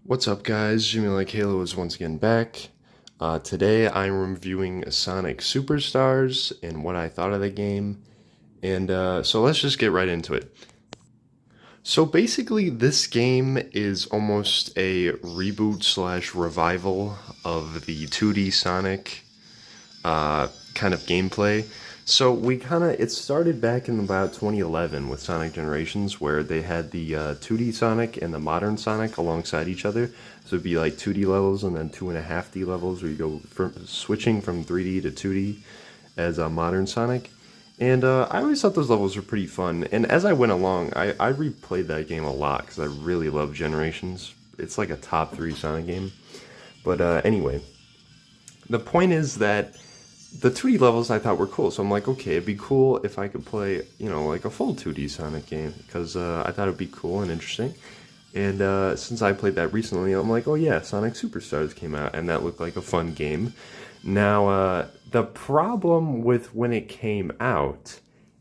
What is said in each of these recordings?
What's up guys, Jimmy Like Halo is once again back. Today I'm reviewing Sonic Superstars and what I thought of the game. And so let's just get right into it. So basically this game is almost a reboot slash revival of the 2D Sonic kind of gameplay. So it started back in about 2011 with Sonic Generations, where they had the 2D Sonic and the modern Sonic alongside each other. So it'd be like 2D levels and then 2.5D levels, where you go switching from 3D to 2D as a modern Sonic. And I always thought those levels were pretty fun. And as I went along, I replayed that game a lot because I really love Generations. It's like a top 3 Sonic game. But anyway, the point is that the 2D levels I thought were cool, so I'm like, okay, it'd be cool if I could play, like a full 2D Sonic game, because I thought it'd be cool and interesting. And since I played that recently, I'm like, oh yeah, Sonic Superstars came out, and that looked like a fun game. Now, the problem with when it came out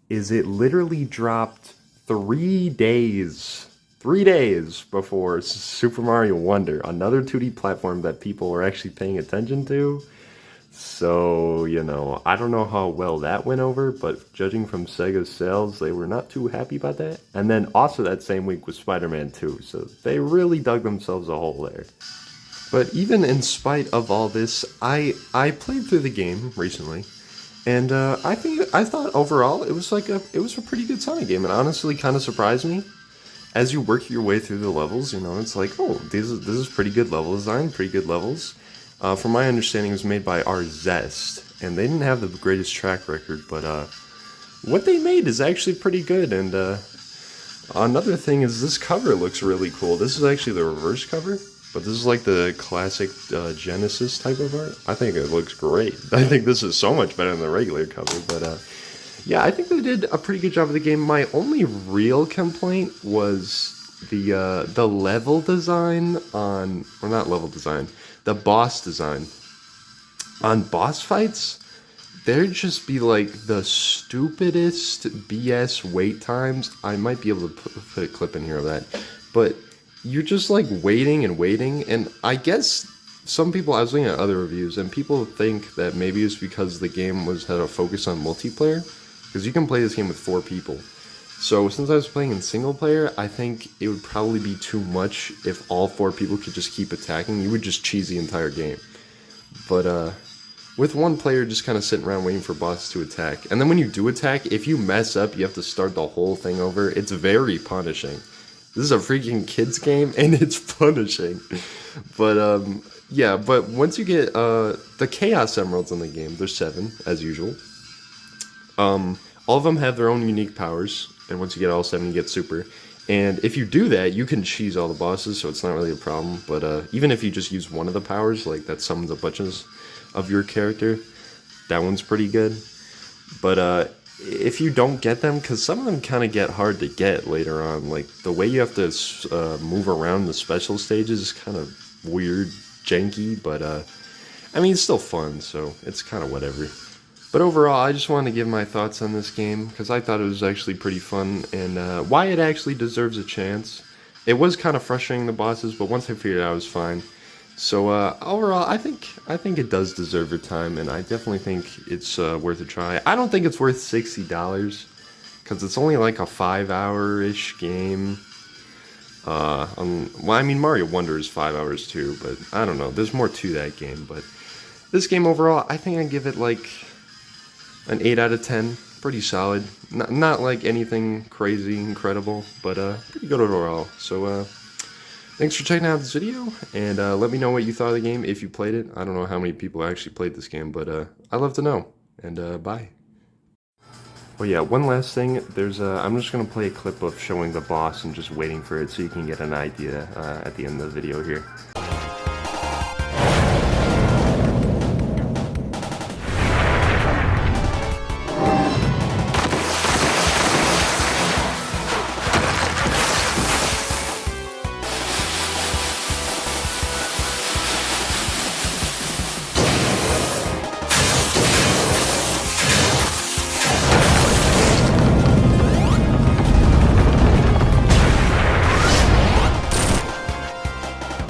is it literally dropped 3 days. 3 days before Super Mario Wonder, another 2D platform that people were actually paying attention to. So, I don't know how well that went over, but judging from Sega's sales, they were not too happy about that. And then also that same week was Spider-Man 2, so they really dug themselves a hole there. But even in spite of all this, I played through the game recently, and I thought overall it was a pretty good Sonic game. It honestly kind of surprised me. As you work your way through the levels, it's like, oh, this is pretty good level design, pretty good levels. From my understanding, it was made by Zest, and they didn't have the greatest track record, but what they made is actually pretty good. And another thing is this cover looks really cool. This is actually the reverse cover, but this is like the classic Genesis type of art. I think it looks great. I think this is so much better than the regular cover, but yeah, I think they did a pretty good job of the game. My only real complaint was the level design on, or not level design, the boss design. On boss fights, there'd just be like the stupidest BS wait times. I might be able to put a clip in here of that, but you're just like waiting and waiting, and I guess some people, I was looking at other reviews, and people think that maybe it's because the game had a focus on multiplayer, because you can play this game with 4 people. So since I was playing in single player, I think it would probably be too much if all 4 people could just keep attacking. You would just cheese the entire game. But with one player just kind of sitting around waiting for bosses to attack. And then when you do attack, if you mess up, you have to start the whole thing over. It's very punishing. This is a freaking kids game, and it's punishing. But yeah, but once you get the Chaos Emeralds in the game, there's 7, as usual. All of them have their own unique powers, and once you get all 7, you get super. And if you do that, you can cheese all the bosses, so it's not really a problem. But even if you just use one of the powers, like that summons a bunch of your character, that one's pretty good. But if you don't get them, because some of them kind of get hard to get later on, like the way you have to move around the special stages is kind of weird, janky, but I mean, it's still fun, so it's kind of whatever. But overall, I just wanted to give my thoughts on this game, because I thought it was actually pretty fun, and why it actually deserves a chance. It was kind of frustrating, the bosses, but once I figured it out, it was fine. So overall, I think it does deserve your time, and I definitely think it's worth a try. I don't think it's worth $60, because it's only like a 5-hour-ish game. Well, I mean, Mario Wonder is 5 hours too, but I don't know. There's more to that game, but this game overall, I think I'd give it like an 8 out of 10, pretty solid. Not like anything crazy, incredible, but pretty good overall. So thanks for checking out this video, and let me know what you thought of the game if you played it. I don't know how many people actually played this game, but I'd love to know, and bye. Oh yeah, one last thing, I'm just going to play a clip of showing the boss and just waiting for it so you can get an idea at the end of the video here.